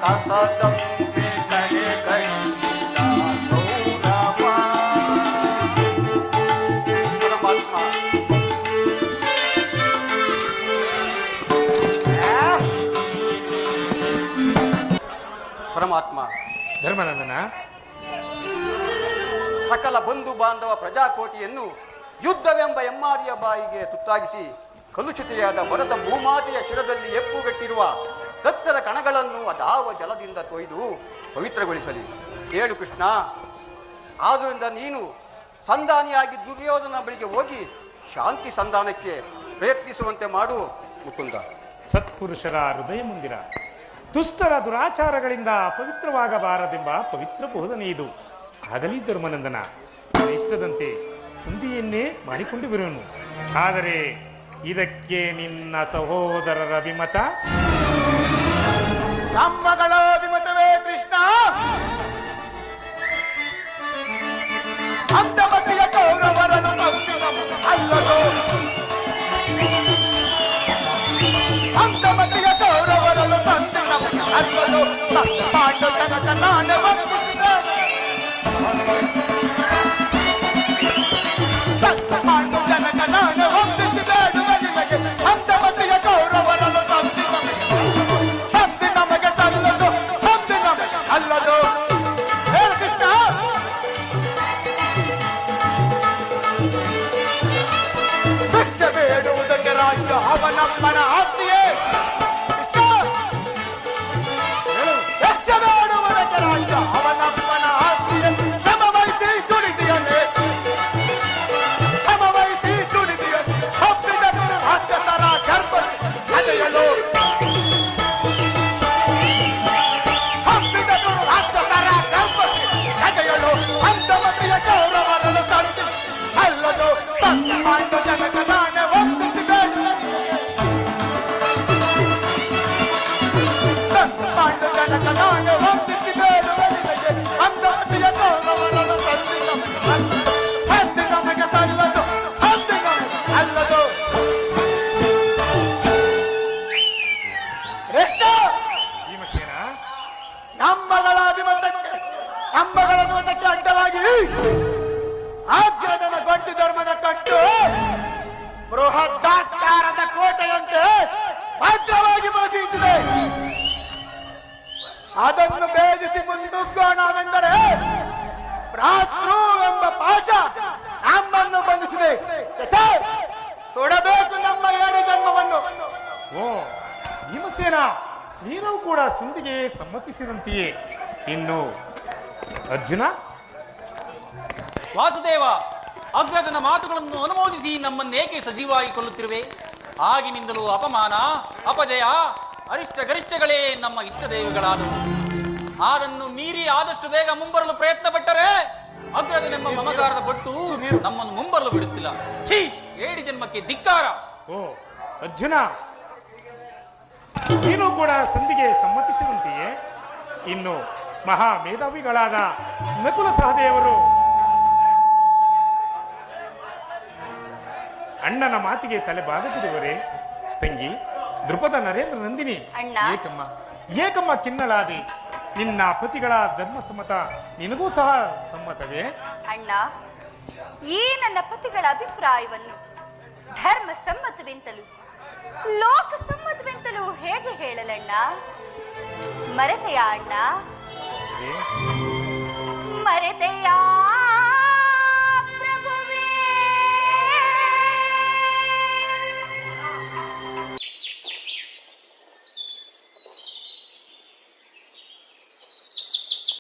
ಕಸದಂತೆ ಕಡೆಗಣಿಸಿದ ಗೌರವ. ಪರಮಾತ್ಮ ಧರ್ಮನಂದನ, ಸಕಲ ಬಂಧು ಬಾಂಧವ ಪ್ರಜಾಕೋಟಿಯನ್ನು ಯುದ್ಧವೆಂಬ ಎಮ್ಮಾರಿಯ ಬಾಯಿಗೆ ತುತ್ತಾಗಿಸಿ ಕಲುಷಿತೆಯಾದ ಭರತ ಭೂಮಾತೆಯ ಶಿರದಲ್ಲಿ ಎಪ್ಪುಗಟ್ಟಿರುವ ರಕ್ತದ ಕಣಗಳನ್ನು ಅದಾವ ಜಲದಿಂದ ತೊಯ್ದು ಪವಿತ್ರಗೊಳಿಸಲಿ. ಹೇಳು ಕೃಷ್ಣ. ಆದ್ದರಿಂದ ನೀನು ಸಂಧಾನಿಯಾಗಿ ದುರ್ಯೋಧನ ಬಳಿಗೆ ಹೋಗಿ ಶಾಂತಿ ಸಂಧಾನಕ್ಕೆ ಪ್ರಯತ್ನಿಸುವಂತೆ ಮಾಡು ಮುಕುಂದ. ಸತ್ಪುರುಷರ ಹೃದಯ ಮಂದಿರ, ದುಷ್ಟರ ದುರಾಚಾರಗಳಿಂದ ಪವಿತ್ರವಾಗಬಾರದೆಂಬ ಪವಿತ್ರ ಬೋಧನೆ ಇದು. ಆಗಲಿ ಧರ್ಮನಂದನ, ನನ್ನ ಇಷ್ಟದಂತೆ ಸಂಧಿಯನ್ನೇ ಮಾಡಿಕೊಂಡು ಬಿರುವನು. ಆದರೆ ಇದಕ್ಕೆ ನಿನ್ನ ಸಹೋದರರ ಅಭಿಮತ? ನಮ್ಮಗಳ ಅಭಿಮತವೇ ಕೃಷ್ಣ. ಅಂತಮತಿಯ ಕೌರವರನ್ನು ಅಲ್ಲದು, ಅಂತಮತಿಯ ಕೌರವರನ್ನು ಸಂತಿನ ಅಲ್ಲದು. ಪಾಂಡು ತನಕ ನಾನು ಪಾಂಡು ಜನಕ ನಾನು ಹೊಂದಿಸಿದ ಅಂತಮತಿಯ ಕೌರವರನ್ನು ಸಂತಿ ನಮಗೆ ಸಲ್ಲದು, ಸಂತಿ ನಮಗೆ ಅಲ್ಲದು. ಹೇಳು ಕೃಷ್ಣ. ಭಿಕ್ಷೆ ಬೇಡುವುದಕ್ಕೆ ರಾಜ್ಯ ಅವನಪ್ಪನ ಆಸ್ತಿಯೇ. ಭಿಕ್ಷೆ ಬೇಡುವುದಕ್ಕೆ ರಾಜ್ಯ ಅವನಪ್ಪನ ಆಸ್ತಿಯೇ. ಸಮವಹಿಸಿ ದುಡಿದಿಯನ್ನೇ, ಸಮವಹಿಸಿ ದುಡಿದಿಯನ್ನೇ ಒಪ್ಪಿದ ರಾಕ್ಷಸರ ಗರ್ಭ ಅಲೆಯಲು, ಒಪ್ಪಿದ ರಾಕ್ಷಸರ ಗರ್ಭ ಅಲೆಯಲು ಅಂತಮತಿಯ ಕೌರವರನ್ನು ಸಂತಿ ಅಲ್ಲದು. ಪಾಂಡು ಜನಕ ನಾನೇ ಹೊಂದಿಸಿದೆ, ಪಾಂಡು ಜನಕ ನಾನೇ ಹೊಂದಿಸಿದೆ ಅಂತಮತಿಯ ಕೌರವರನ್ನು ಸಂತಿ ನಮಗೆ ಸಲ್ಲದು, ಸಂತಿ ನಮಗೆ ಅಲ್ಲದು. ಭೀಮಸೇನ, ನಮ್ಮಗಳ ಅಭಿಮತಕ್ಕೆ ಅಡ್ಡವಾಗಿ ಆಜ್ಞಾನ ಗಂಡು ಧರ್ಮದ ಕಟ್ಟು ಬೃಹದಾಕಾರದ ಕೋಟೆಯಂತೆ ಭದ್ರವಾಗಿ ಬಸಿಯುತ್ತಿದೆ. ಅದನ್ನು ಭೇದಿಸಿ ಮುಂದುಗೋಣವೆಂದರೆ ಭ್ರಾತೃ ಎಂಬ ಪಾಶ ನಮ್ಮನ್ನು ಬಂಧಿಸಿದೆ. ಸುಡಬೇಕು ನಮ್ಮ ಏಳು ಜನ್ಮವನ್ನು. ಓ ಭೀಮಸೇನ, ನೀನು ಕೂಡ ಸಂಧಿಗೆ ಸಮ್ಮತಿಸಿದಂತೆಯೇ. ಇನ್ನು ಅರ್ಜುನ? ವಾಸುದೇವ, ಅಗ್ರಜನ ಮಾತುಗಳನ್ನು ಅನುಮೋದಿಸಿ ನಮ್ಮನ್ನೇಕೆ ಸಜೀವಾಗಿ ಕೊಳ್ಳುತ್ತಿರುವೆ? ಆಗಿನಿಂದಲೂ ಅಪಮಾನ, ಅಪಜಯ, ಅರಿಷ್ಟ ಗರಿಷ್ಠಗಳೇ ನಮ್ಮ ಇಷ್ಟ ದೇವಿಗಳಾದವು. ಅದನ್ನು ಮೀರಿ ಆದಷ್ಟು ಬೇಗ ಮುಂಬರಲು ಪ್ರಯತ್ನ ಪಟ್ಟರೆ ಅಗ್ರಜನೆಂಬ ಮಮಕಾರದ ಪಟ್ಟು ನಮ್ಮನ್ನು ಮುಂಬರಲು ಬಿಡುತ್ತಿಲ್ಲ. ಛೀ, ಏಡಿ ಜನ್ಮಕ್ಕೆ ಧಿಕ್ಕಾರ. ಓ ಅರ್ಜುನ, ನೀನು ಕೂಡ ಸಂಧಿಗೆ ಸಮ್ಮತಿಸಿದಂತೆಯೇ. ಇನ್ನು ಮಹಾ ಮೇಧಾವಿಗಳಾದ ನಕುಲ ಸಹದೇವರು ಅಣ್ಣನ ಮಾತಿಗೆ ತಲೆ ಬಾಗದಿರುವರೆ. ತಂಗಿ ದೃಪದ ನರೇಂದ್ರ ನಂದಿನಿ, ಏಕಮ್ಮ ಕಿನ್ನಳಾದೆ. ನಿನ್ನ ಪತಿಗಳ ಧರ್ಮ ಸಮ್ಮತ ನಿನಗೂ ಸಹ ಸಮ್ಮತವೇ? ಅಣ್ಣ, ಈ ನನ್ನ ಪತಿಗಳ ಅಭಿಪ್ರಾಯವನ್ನು ಧರ್ಮ ಸಮ್ಮತವೆಂತಲೂ ಲೋಕ ಸಮ್ಮತವೆಂತಲೂ ಹೇಗೆ ಹೇಳಲಣ್ಣ? ಮರೆತೆಯಾ ಅಣ್ಣ? ಮರೆತೆಯಾ?